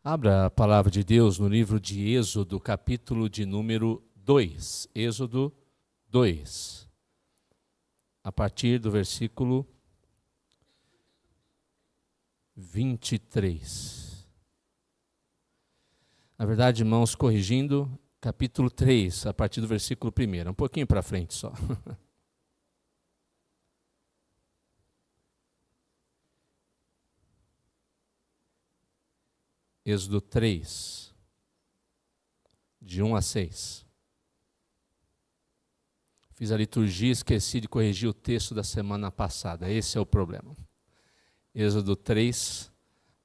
Abra a palavra de Deus no livro de Êxodo, capítulo de número 2. Êxodo 2. A partir do versículo 23. Na verdade, irmãos, corrigindo, capítulo 3, a partir do versículo 1. Um pouquinho para frente só. Êxodo 3, de 1 a 6. Fiz a liturgia e esqueci de corrigir o texto da semana passada. Esse é o problema. Êxodo 3,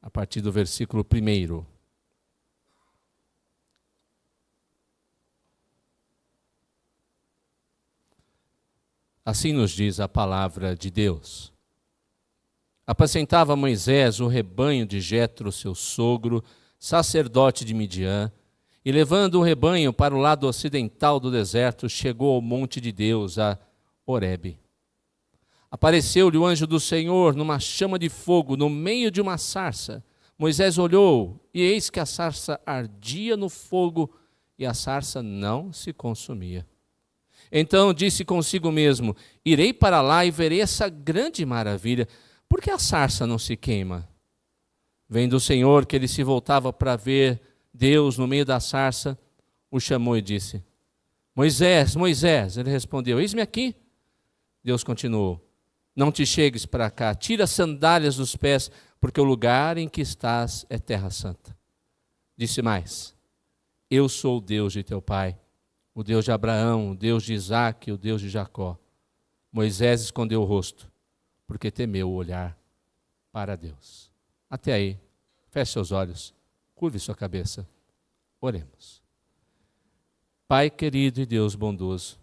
a partir do versículo 1. Assim nos diz a palavra de Deus. Apacentava Moisés o rebanho de Jetro, seu sogro, sacerdote de Midian, e levando o rebanho para o lado ocidental do deserto, chegou ao monte de Deus, a Horebe. Apareceu-lhe o anjo do Senhor numa chama de fogo, no meio de uma sarça. Moisés olhou, e eis que a sarça ardia no fogo, e a sarça não se consumia. Então disse consigo mesmo: irei para lá e verei essa grande maravilha. Por que a sarça não se queima? Vendo o Senhor que ele se voltava para ver Deus no meio da sarça, o chamou e disse: Moisés, Moisés. Ele respondeu: eis-me aqui. Deus continuou: não te chegues para cá, tira as sandálias dos pés, porque o lugar em que estás é terra santa. Disse mais: eu sou o Deus de teu pai, o Deus de Abraão, o Deus de Isaque, o Deus de Jacó. Moisés escondeu o rosto, porque temeu olhar para Deus. Até aí, feche seus olhos, curve sua cabeça, oremos. Pai querido e Deus bondoso,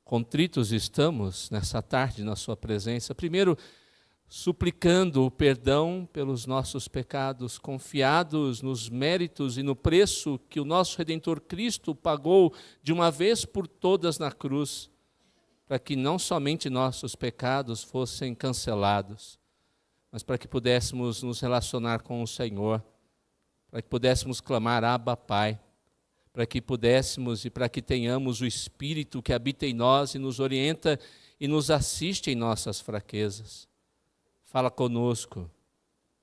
contritos estamos nessa tarde na sua presença, primeiro suplicando o perdão pelos nossos pecados, confiados nos méritos e no preço que o nosso Redentor Cristo pagou de uma vez por todas na cruz, para que não somente nossos pecados fossem cancelados, mas para que pudéssemos nos relacionar com o Senhor, para que pudéssemos clamar Abba Pai, para que pudéssemos e para que tenhamos o Espírito que habita em nós e nos orienta e nos assiste em nossas fraquezas. Fala conosco.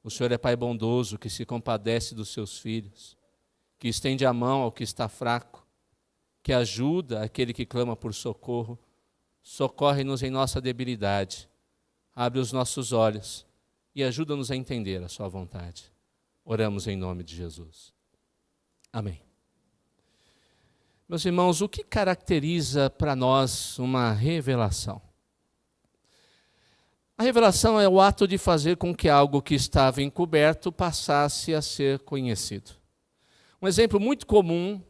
O Senhor é Pai bondoso, que se compadece dos seus filhos, que estende a mão ao que está fraco, que ajuda aquele que clama por socorro. Socorre-nos em nossa debilidade, abre os nossos olhos e ajuda-nos a entender a sua vontade. Oramos em nome de Jesus. Amém. Meus irmãos, o que caracteriza para nós uma revelação? A revelação é o ato de fazer com que algo que estava encoberto passasse a ser conhecido. Um exemplo muito comum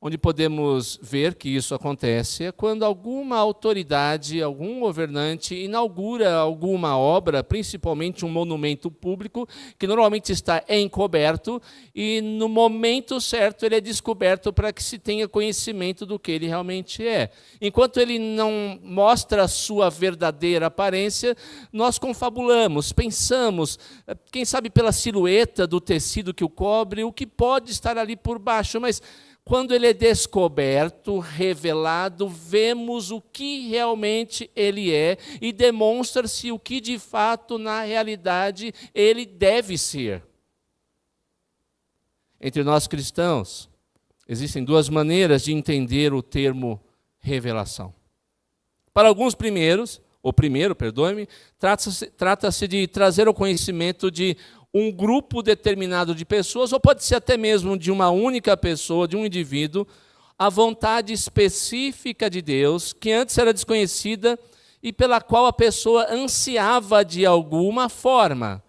onde podemos ver que isso acontece é quando alguma autoridade, algum governante inaugura alguma obra, principalmente um monumento público, que normalmente está encoberto, e no momento certo ele é descoberto para que se tenha conhecimento do que ele realmente é. Enquanto ele não mostra a sua verdadeira aparência, nós confabulamos, pensamos, quem sabe pela silhueta do tecido que o cobre, o que pode estar ali por baixo, mas quando ele é descoberto, revelado, vemos o que realmente ele é e demonstra-se o que de fato, na realidade, ele deve ser. Entre nós cristãos, existem duas maneiras de entender o termo revelação. Para alguns trata-se de trazer ao conhecimento de um grupo determinado de pessoas, ou pode ser até mesmo de uma única pessoa, de um indivíduo, a vontade específica de Deus, que antes era desconhecida e pela qual a pessoa ansiava de alguma forma.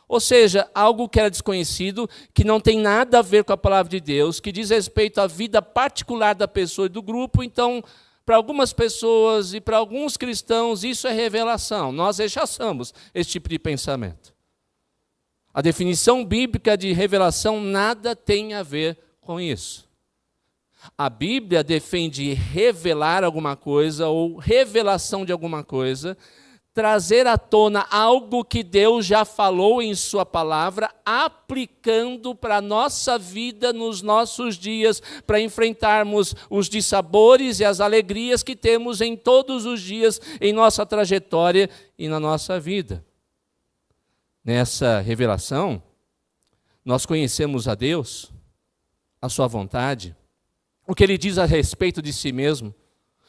Ou seja, algo que era desconhecido, que não tem nada a ver com a palavra de Deus, que diz respeito à vida particular da pessoa e do grupo. Então, para algumas pessoas e para alguns cristãos, isso é revelação. Nós rechaçamos esse tipo de pensamento. A definição bíblica de revelação nada tem a ver com isso. A Bíblia defende revelar alguma coisa ou revelação de alguma coisa trazer à tona algo que Deus já falou em sua palavra, aplicando para a nossa vida nos nossos dias, para enfrentarmos os dissabores e as alegrias que temos em todos os dias em nossa trajetória e na nossa vida. Nessa revelação, nós conhecemos a Deus, a sua vontade, o que Ele diz a respeito de si mesmo,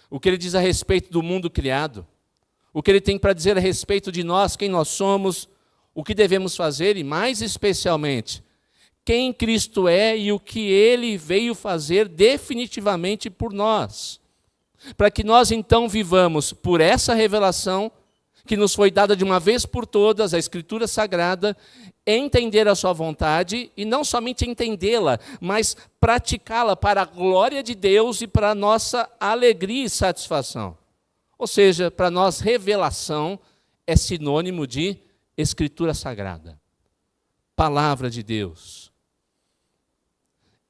o que Ele diz a respeito do mundo criado, o que Ele tem para dizer a respeito de nós, quem nós somos, o que devemos fazer e, mais especialmente, quem Cristo é e o que Ele veio fazer definitivamente por nós. Para que nós, então, vivamos por essa revelação que nos foi dada de uma vez por todas, a Escritura Sagrada, entender a sua vontade e não somente entendê-la, mas praticá-la para a glória de Deus e para a nossa alegria e satisfação. Ou seja, para nós, revelação é sinônimo de Escritura Sagrada, Palavra de Deus.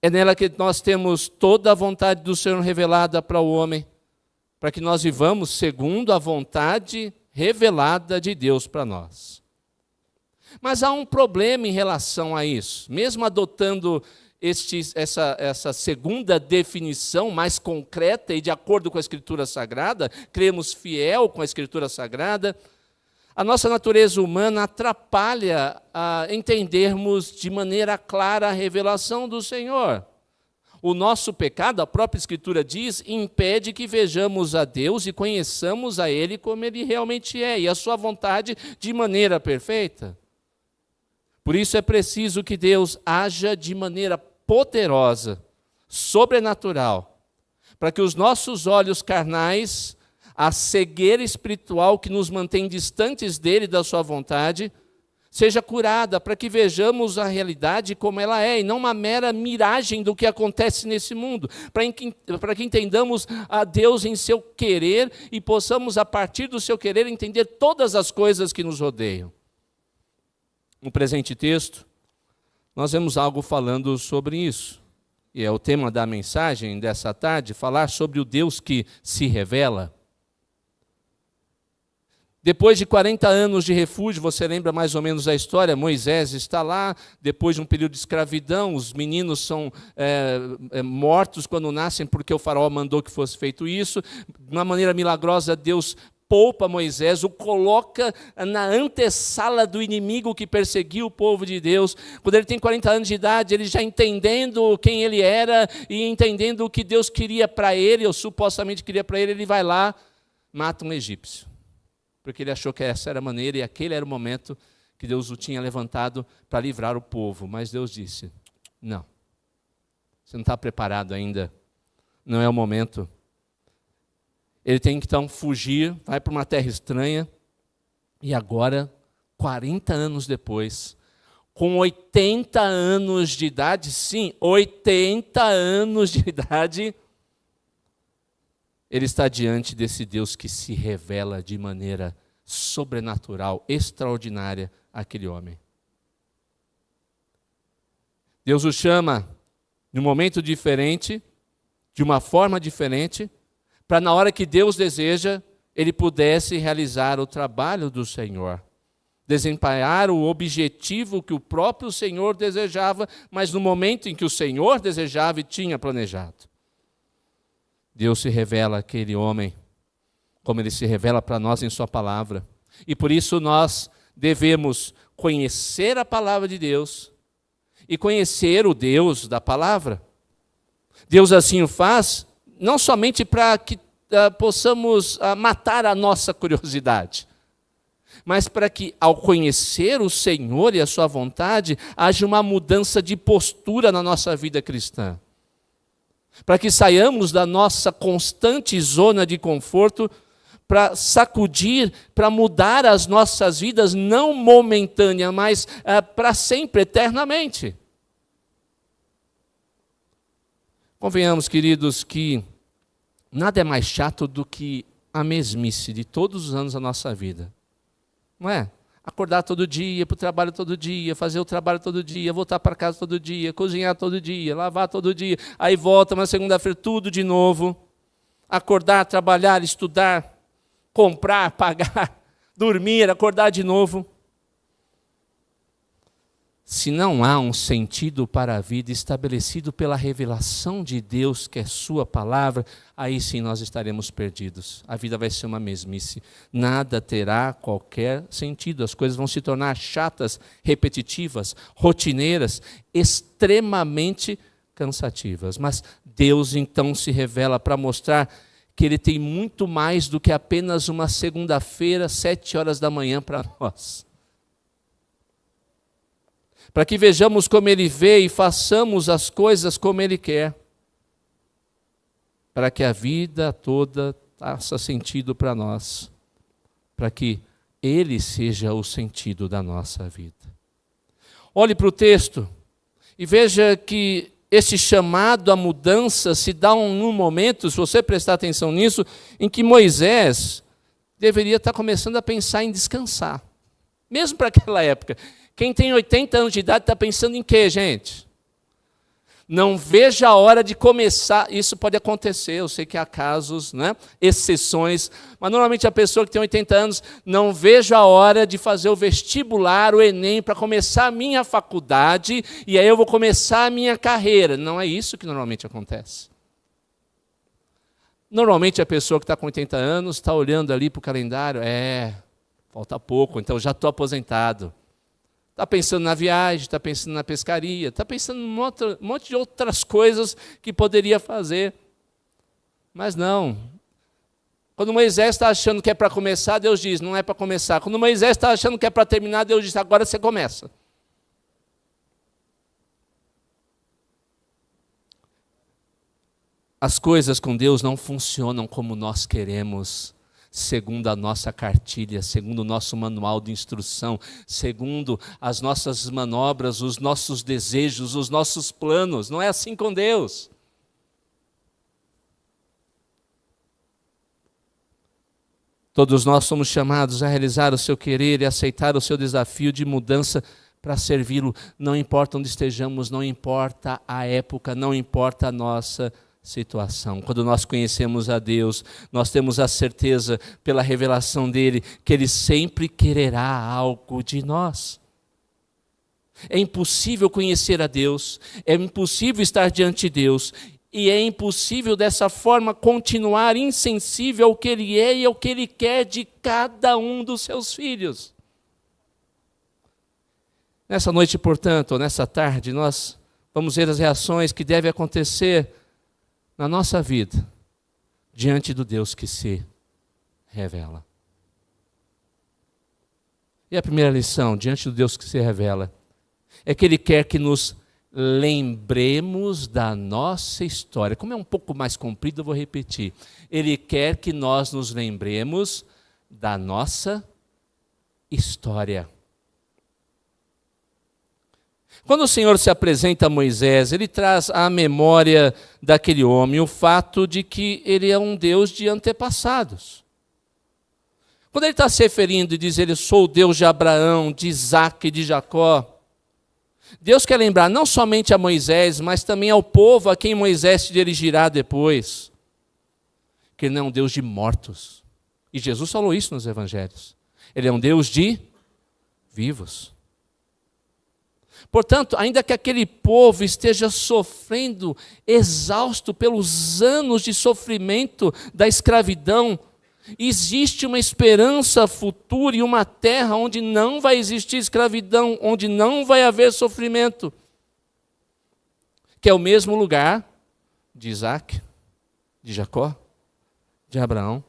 É nela que nós temos toda a vontade do Senhor revelada para o homem, para que nós vivamos segundo a vontade revelada de Deus para nós. Mas há um problema em relação a isso. Mesmo adotando essa segunda definição mais concreta e de acordo com a Escritura Sagrada, cremos fiel com a Escritura Sagrada, a nossa natureza humana atrapalha a entendermos de maneira clara a revelação do Senhor. O nosso pecado, a própria Escritura diz, impede que vejamos a Deus e conheçamos a Ele como Ele realmente é, e a sua vontade de maneira perfeita. Por isso é preciso que Deus haja de maneira poderosa, sobrenatural, para que os nossos olhos carnais, a cegueira espiritual que nos mantém distantes dele e da sua vontade, seja curada, para que vejamos a realidade como ela é, e não uma mera miragem do que acontece nesse mundo, para que entendamos a Deus em seu querer e possamos, a partir do seu querer, entender todas as coisas que nos rodeiam. No presente texto, nós vemos algo falando sobre isso. E é o tema da mensagem dessa tarde, falar sobre o Deus que se revela. Depois de 40 anos de refúgio, você lembra mais ou menos a história, Moisés está lá, depois de um período de escravidão, os meninos são mortos quando nascem porque o faraó mandou que fosse feito isso. De uma maneira milagrosa, Deus poupa Moisés, o coloca na antessala do inimigo que perseguiu o povo de Deus. Quando ele tem 40 anos de idade, ele já entendendo quem ele era e entendendo o que Deus queria para ele, ou supostamente queria para ele, ele vai lá, mata um egípcio. Porque ele achou que essa era a maneira e aquele era o momento que Deus o tinha levantado para livrar o povo. Mas Deus disse, não, você não está preparado ainda, não é o momento. Ele tem que então fugir, vai para uma terra estranha, e agora, 40 anos depois, com 80 anos de idade, sim, 80 anos de idade, ele está diante desse Deus que se revela de maneira sobrenatural, extraordinária àquele homem. Deus o chama de um momento diferente, de uma forma diferente, para na hora que Deus deseja, ele pudesse realizar o trabalho do Senhor, desempenhar o objetivo que o próprio Senhor desejava, mas no momento em que o Senhor desejava e tinha planejado. Deus se revela àquele homem, como ele se revela para nós em sua palavra. E por isso nós devemos conhecer a palavra de Deus e conhecer o Deus da palavra. Deus assim o faz, não somente para que possamos matar a nossa curiosidade, mas para que, ao conhecer o Senhor e a sua vontade, haja uma mudança de postura na nossa vida cristã. Para que saiamos da nossa constante zona de conforto, para sacudir, para mudar as nossas vidas, não momentânea, mas para sempre, eternamente. Convenhamos, queridos, que nada é mais chato do que a mesmice de todos os anos da nossa vida. Não é? Acordar todo dia, ir para o trabalho todo dia, fazer o trabalho todo dia, voltar para casa todo dia, cozinhar todo dia, lavar todo dia, aí volta uma segunda-feira, tudo de novo. Acordar, trabalhar, estudar, comprar, pagar, dormir, acordar de novo. Se não há um sentido para a vida estabelecido pela revelação de Deus, que é sua palavra, aí sim nós estaremos perdidos. A vida vai ser uma mesmice. Nada terá qualquer sentido. As coisas vão se tornar chatas, repetitivas, rotineiras, extremamente cansativas. Mas Deus então se revela para mostrar que Ele tem muito mais do que apenas uma segunda-feira, 7 horas da manhã para nós. Para que vejamos como Ele vê e façamos as coisas como Ele quer. Para que a vida toda faça sentido para nós. Para que Ele seja o sentido da nossa vida. Olhe para o texto e veja que esse chamado à mudança se dá num momento, se você prestar atenção nisso, em que Moisés deveria estar começando a pensar em descansar. Mesmo para aquela época. Quem tem 80 anos de idade está pensando em quê, gente? Não veja a hora de começar. Isso pode acontecer, eu sei que há casos, né, exceções, mas normalmente a pessoa que tem 80 anos, não vejo a hora de fazer o vestibular, o Enem, para começar a minha faculdade, e aí eu vou começar a minha carreira. Não é isso que normalmente acontece. Normalmente a pessoa que está com 80 anos está olhando ali para o calendário, falta pouco, então já estou aposentado. Está pensando na viagem, está pensando na pescaria, está pensando em um monte de outras coisas que poderia fazer. Mas não. Quando Moisés está achando que é para começar, Deus diz, não é para começar. Quando Moisés está achando que é para terminar, Deus diz, agora você começa. As coisas com Deus não funcionam como nós queremos, segundo a nossa cartilha, segundo o nosso manual de instrução, segundo as nossas manobras, os nossos desejos, os nossos planos. Não é assim com Deus. Todos nós somos chamados a realizar o seu querer e aceitar o seu desafio de mudança para servi-lo. Não importa onde estejamos, não importa a época, não importa a nossa situação. Quando nós conhecemos a Deus, nós temos a certeza pela revelação dele que ele sempre quererá algo de nós. É impossível conhecer a Deus, é impossível estar diante de Deus e é impossível dessa forma continuar insensível ao que ele é e ao que ele quer de cada um dos seus filhos. Nessa noite, portanto, ou nessa tarde, nós vamos ver as reações que devem acontecer na nossa vida, diante do Deus que se revela. E a primeira lição, diante do Deus que se revela, é que Ele quer que nos lembremos da nossa história. Como é um pouco mais comprido, eu vou repetir. Ele quer que nós nos lembremos da nossa história. Quando o Senhor se apresenta a Moisés, ele traz à memória daquele homem o fato de que ele é um Deus de antepassados. Quando ele está se referindo e diz, eu sou o Deus de Abraão, de Isaac e de Jacó, Deus quer lembrar não somente a Moisés, mas também ao povo a quem Moisés se dirigirá depois, que ele não é um Deus de mortos. E Jesus falou isso nos evangelhos. Ele é um Deus de vivos. Portanto, ainda que aquele povo esteja sofrendo, exausto pelos anos de sofrimento da escravidão, existe uma esperança futura e uma terra onde não vai existir escravidão, onde não vai haver sofrimento, que é o mesmo lugar de Isaac, de Jacó, de Abraão.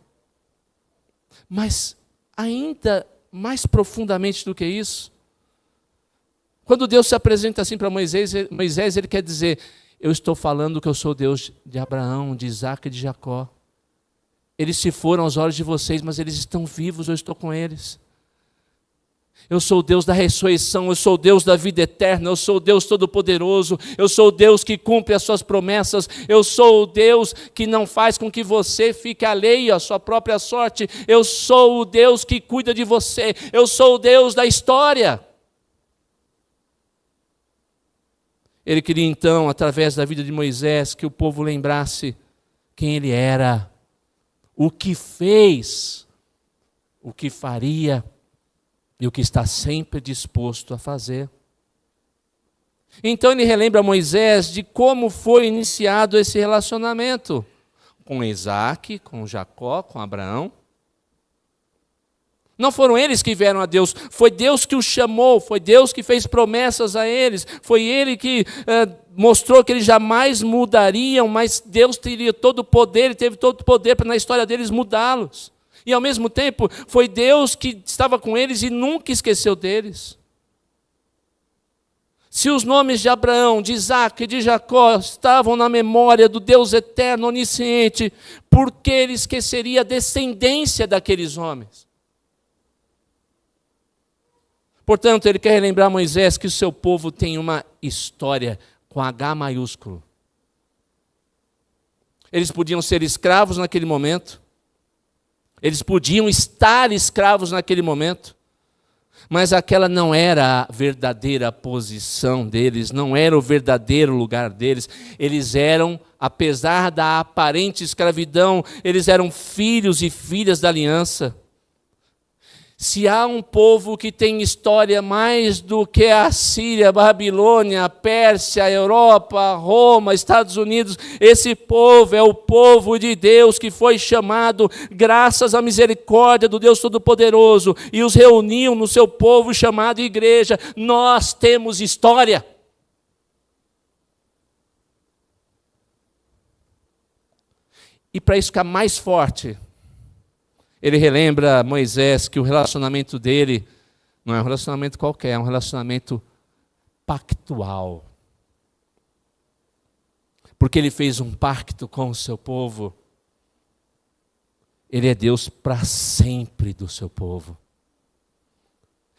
Mas ainda mais profundamente do que isso, quando Deus se apresenta assim para Moisés, ele quer dizer, eu estou falando que eu sou Deus de Abraão, de Isaac e de Jacó. Eles se foram aos olhos de vocês, mas eles estão vivos, eu estou com eles. Eu sou o Deus da ressurreição, eu sou o Deus da vida eterna, eu sou o Deus todo-poderoso, eu sou o Deus que cumpre as suas promessas, eu sou o Deus que não faz com que você fique alheio à sua própria sorte, eu sou o Deus que cuida de você, eu sou o Deus da história. Ele queria então, através da vida de Moisés, que o povo lembrasse quem ele era, o que fez, o que faria e o que está sempre disposto a fazer. Então ele relembra Moisés de como foi iniciado esse relacionamento com Isaac, com Jacó, com Abraão. Não foram eles que vieram a Deus, foi Deus que os chamou, foi Deus que fez promessas a eles, foi Ele que mostrou que eles jamais mudariam, mas Deus teria todo o poder, Ele teve todo o poder para na história deles mudá-los. E ao mesmo tempo, foi Deus que estava com eles e nunca esqueceu deles. Se os nomes de Abraão, de Isaac e de Jacó estavam na memória do Deus eterno, onisciente, por que Ele esqueceria a descendência daqueles homens? Portanto, ele quer relembrar Moisés que o seu povo tem uma história com H maiúsculo. Eles podiam ser escravos naquele momento. Eles podiam estar escravos naquele momento. Mas aquela não era a verdadeira posição deles, não era o verdadeiro lugar deles. Eles eram, apesar da aparente escravidão, eles eram filhos e filhas da aliança. Se há um povo que tem história mais do que a Síria, a Babilônia, a Pérsia, a Europa, Roma, Estados Unidos, esse povo é o povo de Deus que foi chamado graças à misericórdia do Deus Todo-Poderoso e os reuniu no seu povo chamado igreja. Nós temos história. E para isso ficar mais forte, ele relembra Moisés que o relacionamento dele não é um relacionamento qualquer, é um relacionamento pactual. Porque ele fez um pacto com o seu povo. Ele é Deus para sempre do seu povo.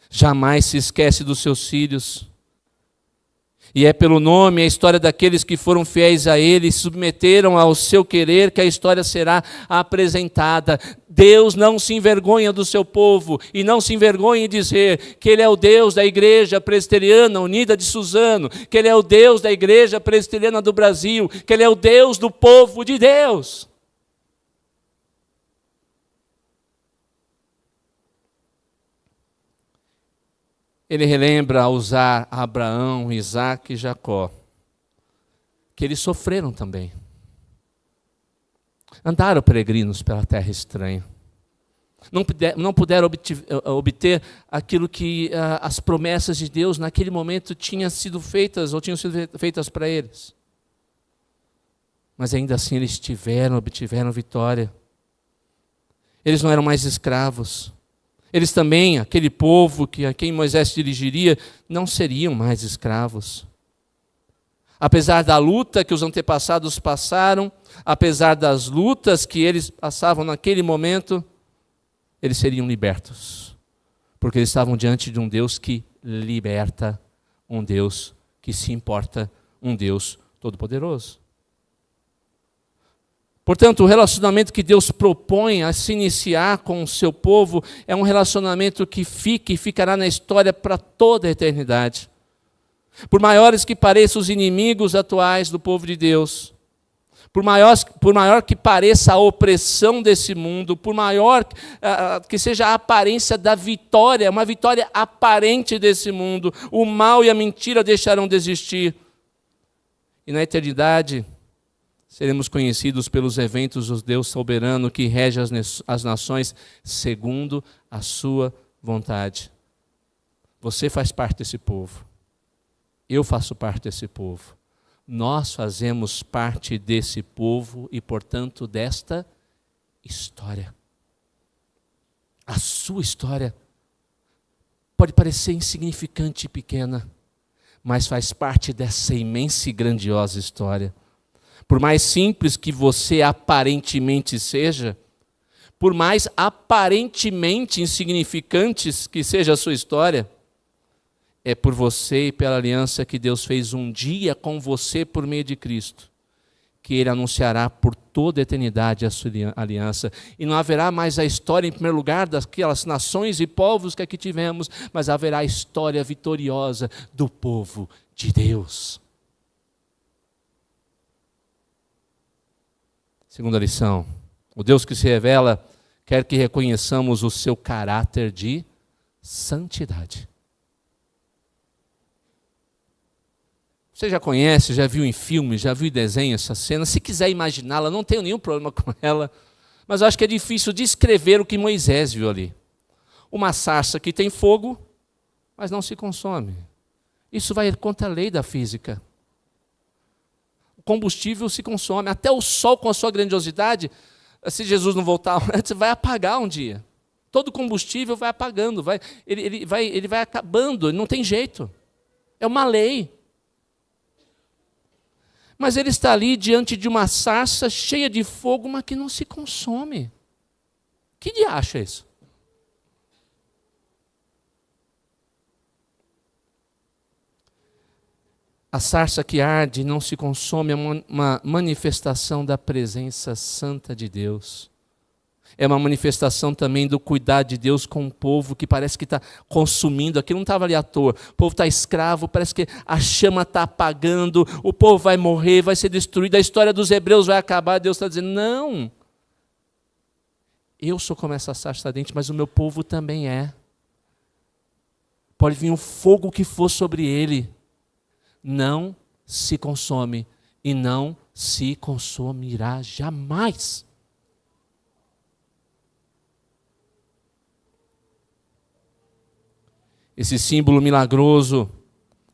Jamais se esquece dos seus filhos. E é pelo nome, a história daqueles que foram fiéis a Ele, se submeteram ao seu querer, que a história será apresentada. Deus não se envergonha do seu povo, e não se envergonha em dizer que Ele é o Deus da Igreja Presbiteriana Unida de Suzano, que Ele é o Deus da Igreja Presbiteriana do Brasil, que Ele é o Deus do povo de Deus. Ele relembra ao usar Abraão, Isaac e Jacó, que eles sofreram também. Andaram peregrinos pela terra estranha. Não puderam obter aquilo que as promessas de Deus naquele momento tinham sido feitas para eles. Mas ainda assim eles obtiveram vitória. Eles não eram mais escravos. Eles também, aquele povo a quem Moisés se dirigiria, não seriam mais escravos. Apesar da luta que os antepassados passaram, apesar das lutas que eles passavam naquele momento, eles seriam libertos. Porque eles estavam diante de um Deus que liberta, um Deus que se importa, um Deus todo-poderoso. Portanto, o relacionamento que Deus propõe a se iniciar com o seu povo é um relacionamento que fica e ficará na história para toda a eternidade. Por maiores que pareçam os inimigos atuais do povo de Deus, por maior que pareça a opressão desse mundo, por maior que seja a aparência da vitória, uma vitória aparente desse mundo, o mal e a mentira deixarão de existir. E na eternidade, seremos conhecidos pelos eventos do Deus soberano que rege as nações segundo a sua vontade. Você faz parte desse povo. Eu faço parte desse povo. Nós fazemos parte desse povo e, portanto, desta história. A sua história pode parecer insignificante e pequena, mas faz parte dessa imensa e grandiosa história. Por mais simples que você aparentemente seja, por mais aparentemente insignificantes que seja a sua história, é por você e pela aliança que Deus fez um dia com você por meio de Cristo, que Ele anunciará por toda a eternidade a sua aliança. E não haverá mais a história, em primeiro lugar, daquelas nações e povos que aqui tivemos, mas haverá a história vitoriosa do povo de Deus. Segunda lição, o Deus que se revela quer que reconheçamos o seu caráter de santidade. Você já conhece, já viu em filme, já viu em desenho essa cena? Se quiser imaginá-la, não tenho nenhum problema com ela, mas eu acho que é difícil descrever o que Moisés viu ali. Uma sarça que tem fogo, mas não se consome. Isso vai contra a lei da física. O combustível se consome, até o sol com a sua grandiosidade, se Jesus não voltar antes, vai apagar um dia. Todo combustível vai apagando, ele vai acabando, não tem jeito. É uma lei. Mas ele está ali diante de uma sarça cheia de fogo, mas que não se consome. Que diacho é isso? A sarça que arde e não se consome é uma manifestação da presença santa de Deus. É uma manifestação também do cuidado de Deus com o povo que parece que está consumindo. Aqui não estava ali à toa. O povo está escravo, parece que a chama está apagando, o povo vai morrer, vai ser destruído, a história dos hebreus vai acabar. Deus está dizendo, não. Eu sou como essa sarça ardente, mas o meu povo também é. Pode vir o fogo que for sobre ele. Não se consome e não se consumirá jamais. Esse símbolo milagroso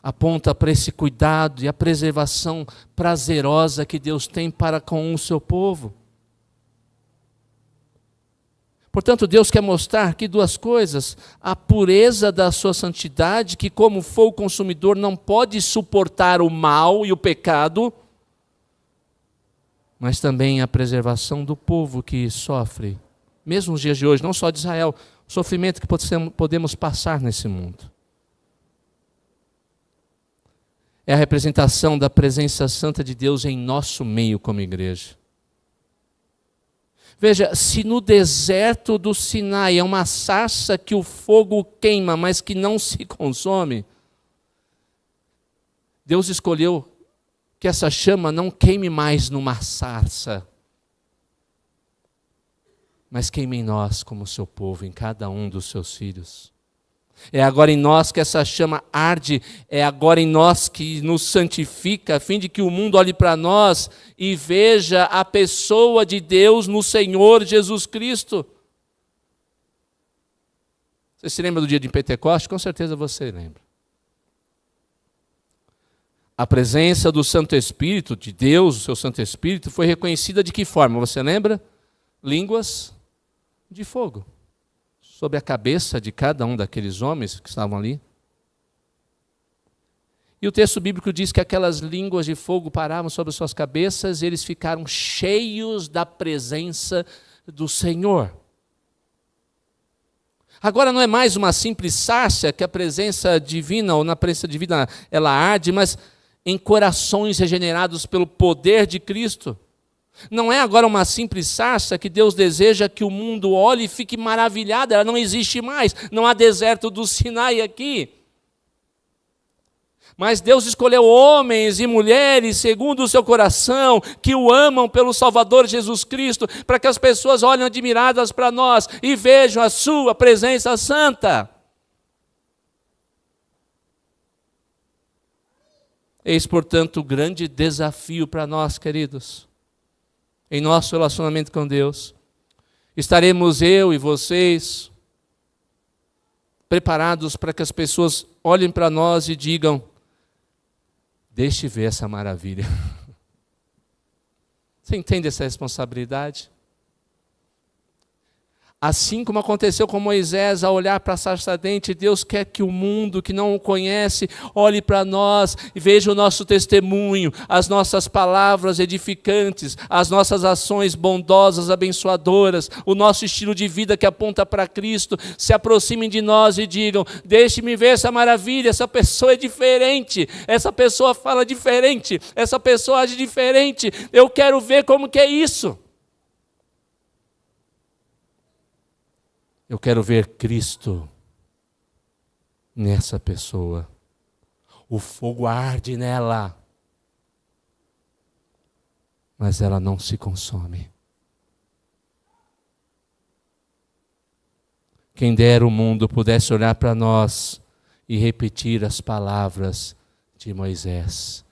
aponta para esse cuidado e a preservação prazerosa que Deus tem para com o seu povo. Portanto, Deus quer mostrar aqui duas coisas: a pureza da sua santidade, que como fogo consumidor não pode suportar o mal e o pecado, mas também a preservação do povo que sofre, mesmo nos dias de hoje, não só de Israel, o sofrimento que podemos passar nesse mundo. É a representação da presença santa de Deus em nosso meio como igreja. Veja, se no deserto do Sinai é uma sarça que o fogo queima, mas que não se consome, Deus escolheu que essa chama não queime mais numa sarça, mas queime em nós como seu povo, em cada um dos seus filhos. É agora em nós que essa chama arde, é agora em nós que nos santifica, a fim de que o mundo olhe para nós e veja a pessoa de Deus no Senhor Jesus Cristo. Você se lembra do dia de Pentecostes? Com certeza você lembra. A presença do Santo Espírito, de Deus, o seu Santo Espírito, foi reconhecida de que forma? Você lembra? Línguas de fogo sobre a cabeça de cada um daqueles homens que estavam ali. E o texto bíblico diz que aquelas línguas de fogo paravam sobre suas cabeças e eles ficaram cheios da presença do Senhor. Agora não é mais uma simples sarça que a presença divina, ou na presença divina ela arde, mas em corações regenerados pelo poder de Cristo. Não é agora uma simples sarça que Deus deseja que o mundo olhe e fique maravilhado, ela não existe mais, não há deserto do Sinai aqui. Mas Deus escolheu homens e mulheres segundo o seu coração, que o amam pelo Salvador Jesus Cristo, para que as pessoas olhem admiradas para nós e vejam a sua presença santa. Eis, portanto, o grande desafio para nós, queridos, em nosso relacionamento com Deus. Estaremos eu e vocês preparados para que as pessoas olhem para nós e digam: deixe ver essa maravilha. Você entende essa responsabilidade? Assim como aconteceu com Moisés, ao olhar para a sarça ardente, Deus quer que o mundo que não o conhece olhe para nós e veja o nosso testemunho, as nossas palavras edificantes, as nossas ações bondosas, abençoadoras, o nosso estilo de vida que aponta para Cristo, se aproximem de nós e digam: deixe-me ver essa maravilha, essa pessoa é diferente, essa pessoa fala diferente, essa pessoa age diferente, eu quero ver como que é isso. Eu quero ver Cristo nessa pessoa. O fogo arde nela, mas ela não se consome. Quem dera o mundo pudesse olhar para nós e repetir as palavras de Moisés.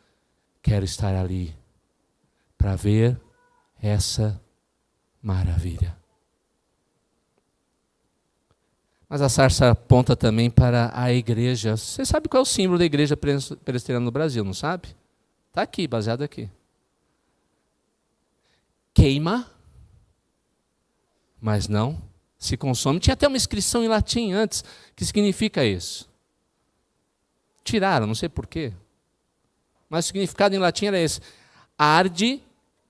Quero estar ali para ver essa maravilha. Mas a sarça aponta também para a igreja. Você sabe qual é o símbolo da igreja presbiteriana no Brasil, não sabe? Está aqui, baseado aqui. Queima, mas não se consome. Tinha até uma inscrição em latim antes, que significa isso. Tiraram, não sei porquê. Mas o significado em latim era esse. Arde,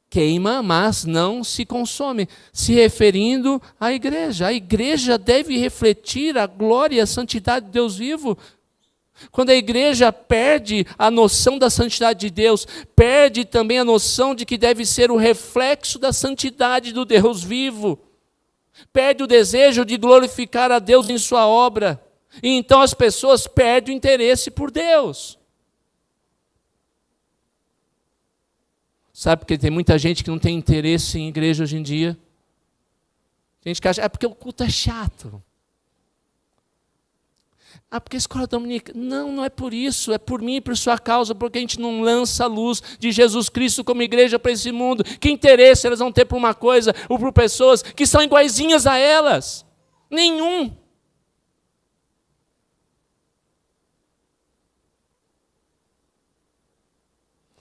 queima, mas não se consome. Se referindo à igreja. A igreja deve refletir a glória e a santidade de Deus vivo. Quando a igreja perde a noção da santidade de Deus, perde também a noção de que deve ser o reflexo da santidade do Deus vivo. Perde o desejo de glorificar a Deus em sua obra. E então as pessoas perdem o interesse por Deus. Sabe porque tem muita gente que não tem interesse em igreja hoje em dia? Tem gente que acha, porque o culto é chato. Porque a escola dominical. Não, não é por isso, é por mim e por sua causa, porque a gente não lança a luz de Jesus Cristo como igreja para esse mundo. Que interesse elas vão ter por uma coisa ou por pessoas que são iguaizinhas a elas? Nenhum.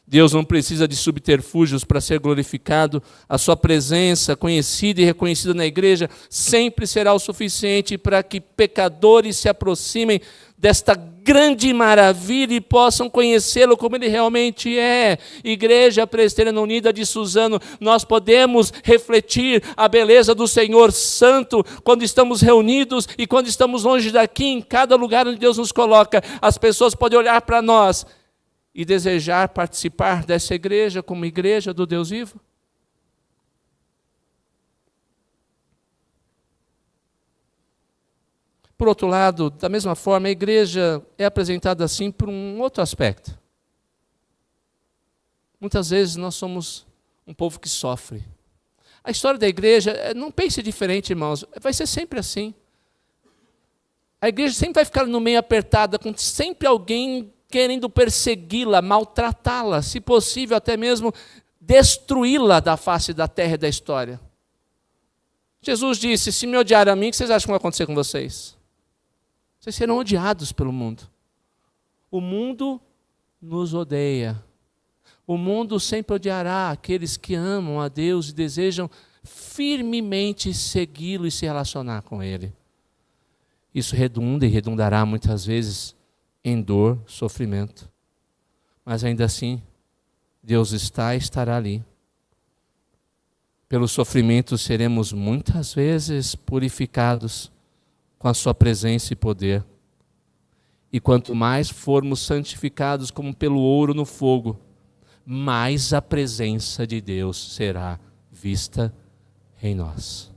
Deus não precisa de subterfúgios para ser glorificado. A sua presença, conhecida e reconhecida na igreja, sempre será o suficiente para que pecadores se aproximem desta grande maravilha e possam conhecê-lo como ele realmente é. Igreja Presbiteriana Unida de Suzano, nós podemos refletir a beleza do Senhor Santo quando estamos reunidos e quando estamos longe daqui, em cada lugar onde Deus nos coloca. As pessoas podem olhar para nós e desejar participar dessa igreja como igreja do Deus vivo? Por outro lado, da mesma forma, a igreja é apresentada assim por um outro aspecto. Muitas vezes nós somos um povo que sofre. A história da igreja, não pense diferente, irmãos, vai ser sempre assim. A igreja sempre vai ficar no meio apertada, com sempre alguém querendo persegui-la, maltratá-la, se possível até mesmo destruí-la da face da terra e da história. Jesus disse, se me odiarem a mim, o que vocês acham que vai acontecer com vocês? Vocês serão odiados pelo mundo. O mundo nos odeia. O mundo sempre odiará aqueles que amam a Deus e desejam firmemente segui-lo e se relacionar com Ele. Isso redunda e redundará muitas vezes em dor, sofrimento. Mas ainda assim, Deus está e estará ali. Pelo sofrimento seremos muitas vezes purificados com a sua presença e poder. E quanto mais formos santificados como pelo ouro no fogo, mais a presença de Deus será vista em nós.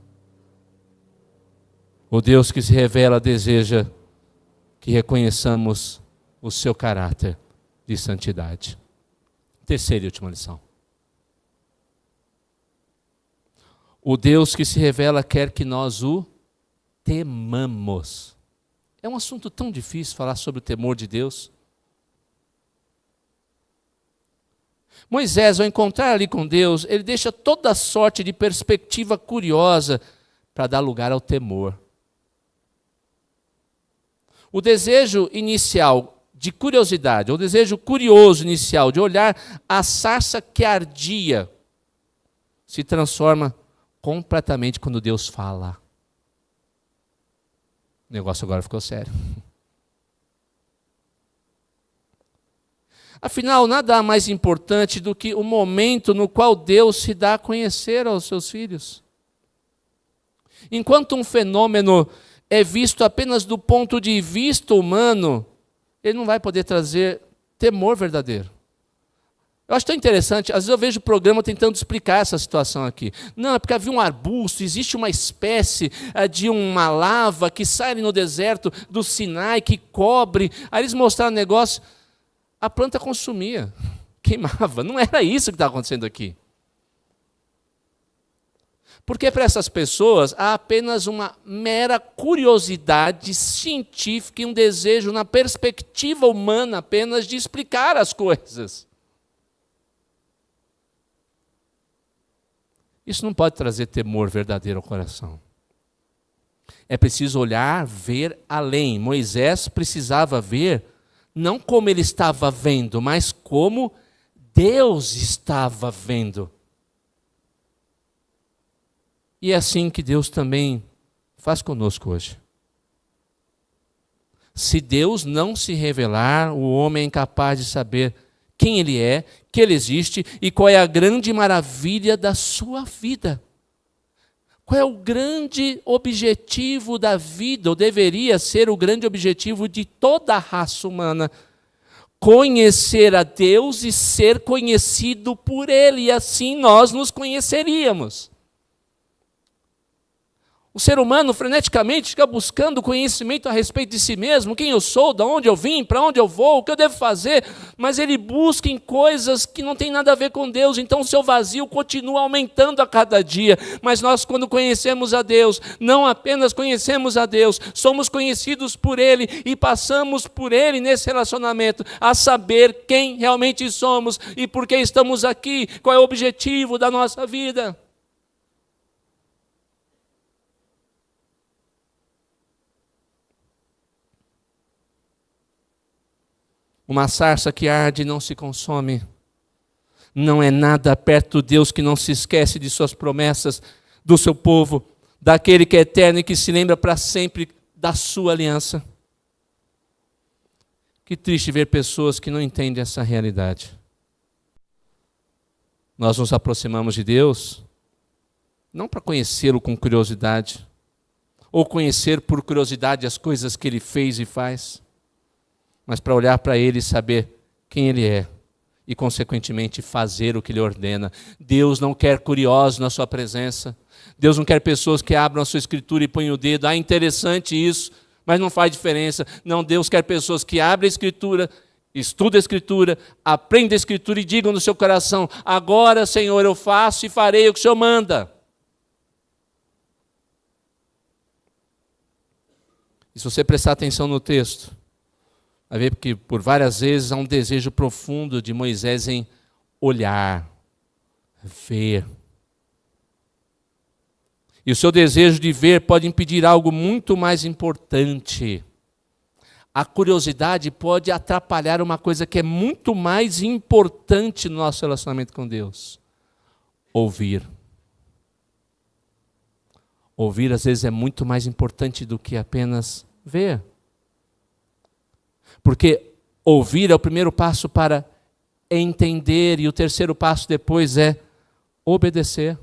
O Deus que se revela deseja que reconheçamos o seu caráter de santidade. Terceira e última lição. O Deus que se revela quer que nós o temamos. É um assunto tão difícil falar sobre o temor de Deus. Moisés, ao encontrar ali com Deus, ele deixa toda sorte de perspectiva curiosa para dar lugar ao temor. O desejo inicial de curiosidade, o desejo curioso inicial de olhar a sarça que ardia, se transforma completamente quando Deus fala. O negócio agora ficou sério. Afinal, nada há mais importante do que o momento no qual Deus se dá a conhecer aos seus filhos. Enquanto um fenômeno é visto apenas do ponto de vista humano, ele não vai poder trazer temor verdadeiro. Eu acho tão interessante, às vezes eu vejo o programa tentando explicar essa situação aqui. Não, é porque havia um arbusto, existe uma espécie de uma lava que sai ali no deserto do Sinai, que cobre. Aí eles mostraram o negócio, a planta consumia, queimava. Não era isso que estava acontecendo aqui. Porque para essas pessoas há apenas uma mera curiosidade científica e um desejo na perspectiva humana apenas de explicar as coisas. Isso não pode trazer temor verdadeiro ao coração. É preciso olhar, ver além. Moisés precisava ver não como ele estava vendo, mas como Deus estava vendo. E é assim que Deus também faz conosco hoje. Se Deus não se revelar, o homem é incapaz de saber quem Ele é, que Ele existe e qual é a grande maravilha da sua vida. Qual é o grande objetivo da vida, ou deveria ser o grande objetivo de toda a raça humana? Conhecer a Deus e ser conhecido por Ele, e assim nós nos conheceríamos. O ser humano freneticamente fica buscando conhecimento a respeito de si mesmo, quem eu sou, de onde eu vim, para onde eu vou, o que eu devo fazer, mas ele busca em coisas que não têm nada a ver com Deus, então o seu vazio continua aumentando a cada dia. Mas nós, quando conhecemos a Deus, não apenas conhecemos a Deus, somos conhecidos por Ele e passamos por Ele nesse relacionamento, a saber quem realmente somos e por que estamos aqui, qual é o objetivo da nossa vida. Uma sarça que arde e não se consome. Não é nada perto do Deus que não se esquece de suas promessas, do seu povo, daquele que é eterno e que se lembra para sempre da sua aliança. Que triste ver pessoas que não entendem essa realidade. Nós nos aproximamos de Deus não para conhecê-lo com curiosidade, ou conhecer por curiosidade as coisas que Ele fez e faz, mas para olhar para Ele e saber quem Ele é e, consequentemente, fazer o que Ele ordena. Deus não quer curiosos na sua presença. Deus não quer pessoas que abram a sua escritura e põem o dedo. Ah, interessante isso, mas não faz diferença. Não, Deus quer pessoas que abrem a escritura, estudem a escritura, aprendam a escritura e digam no seu coração: agora, Senhor, eu faço e farei o que o Senhor manda. E se você prestar atenção no texto, vai ver que por várias vezes há um desejo profundo de Moisés em olhar, ver. E o seu desejo de ver pode impedir algo muito mais importante. A curiosidade pode atrapalhar uma coisa que é muito mais importante no nosso relacionamento com Deus: ouvir. Ouvir às vezes é muito mais importante do que apenas ver. Porque ouvir é o primeiro passo para entender, e o terceiro passo depois é obedecer.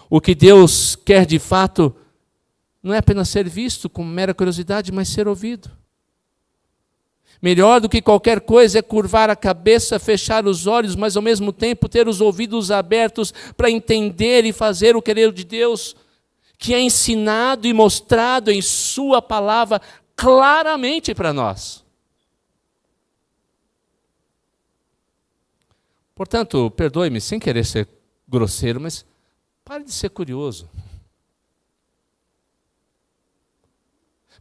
O que Deus quer de fato não é apenas ser visto com mera curiosidade, mas ser ouvido. Melhor do que qualquer coisa é curvar a cabeça, fechar os olhos, mas ao mesmo tempo ter os ouvidos abertos para entender e fazer o querer de Deus, que é ensinado e mostrado em Sua palavra claramente para nós. Portanto, perdoe-me, sem querer ser grosseiro, mas pare de ser curioso.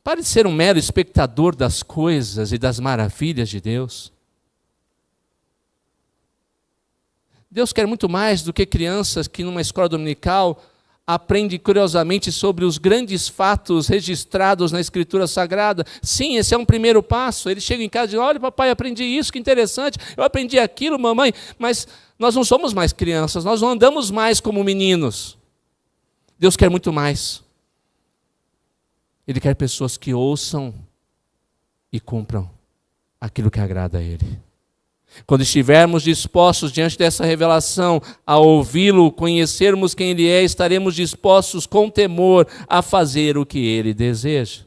Pare de ser um mero espectador das coisas e das maravilhas de Deus. Deus quer muito mais do que crianças que numa escola dominical aprende curiosamente sobre os grandes fatos registrados na Escritura Sagrada. Sim, esse é um primeiro passo. Ele chega em casa e diz: olha, papai, aprendi isso, que interessante. Eu aprendi aquilo, mamãe. Mas nós não somos mais crianças, nós não andamos mais como meninos. Deus quer muito mais. Ele quer pessoas que ouçam e cumpram aquilo que agrada a Ele. Quando estivermos dispostos diante dessa revelação a ouvi-lo, conhecermos quem Ele é, estaremos dispostos com temor a fazer o que Ele deseja.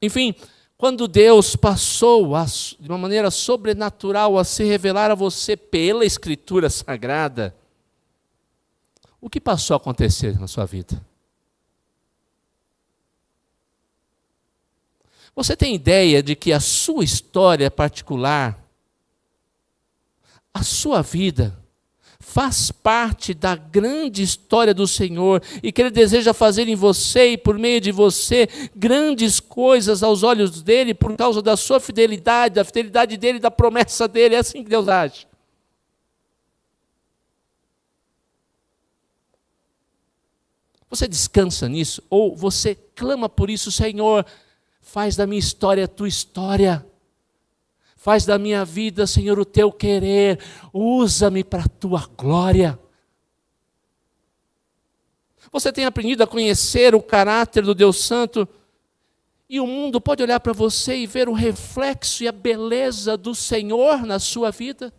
Enfim, quando Deus passou de uma maneira sobrenatural a se revelar a você pela Escritura Sagrada, o que passou a acontecer na sua vida? Você tem ideia de que a sua história particular, a sua vida faz parte da grande história do Senhor e que Ele deseja fazer em você e por meio de você grandes coisas aos olhos dEle por causa da sua fidelidade, da fidelidade dEle, da promessa dEle. É assim que Deus age. Você descansa nisso? Ou você clama por isso? Senhor, faz da minha história a tua história. Faz da minha vida, Senhor, o teu querer. Usa-me para a tua glória. Você tem aprendido a conhecer o caráter do Deus Santo? E o mundo pode olhar para você e ver o reflexo e a beleza do Senhor na sua vida?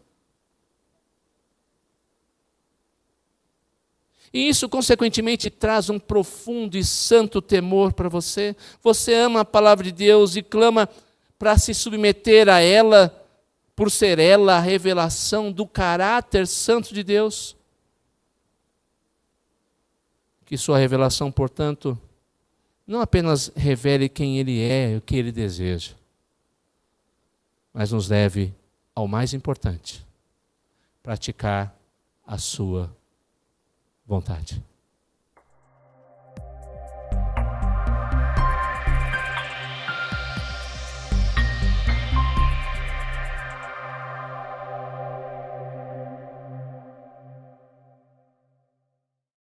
E isso, consequentemente, traz um profundo e santo temor para você. Você ama a palavra de Deus e clama para se submeter a ela, por ser ela a revelação do caráter santo de Deus. Que sua revelação, portanto, não apenas revele quem Ele é e o que Ele deseja, mas nos leve ao mais importante, praticar a sua vontade.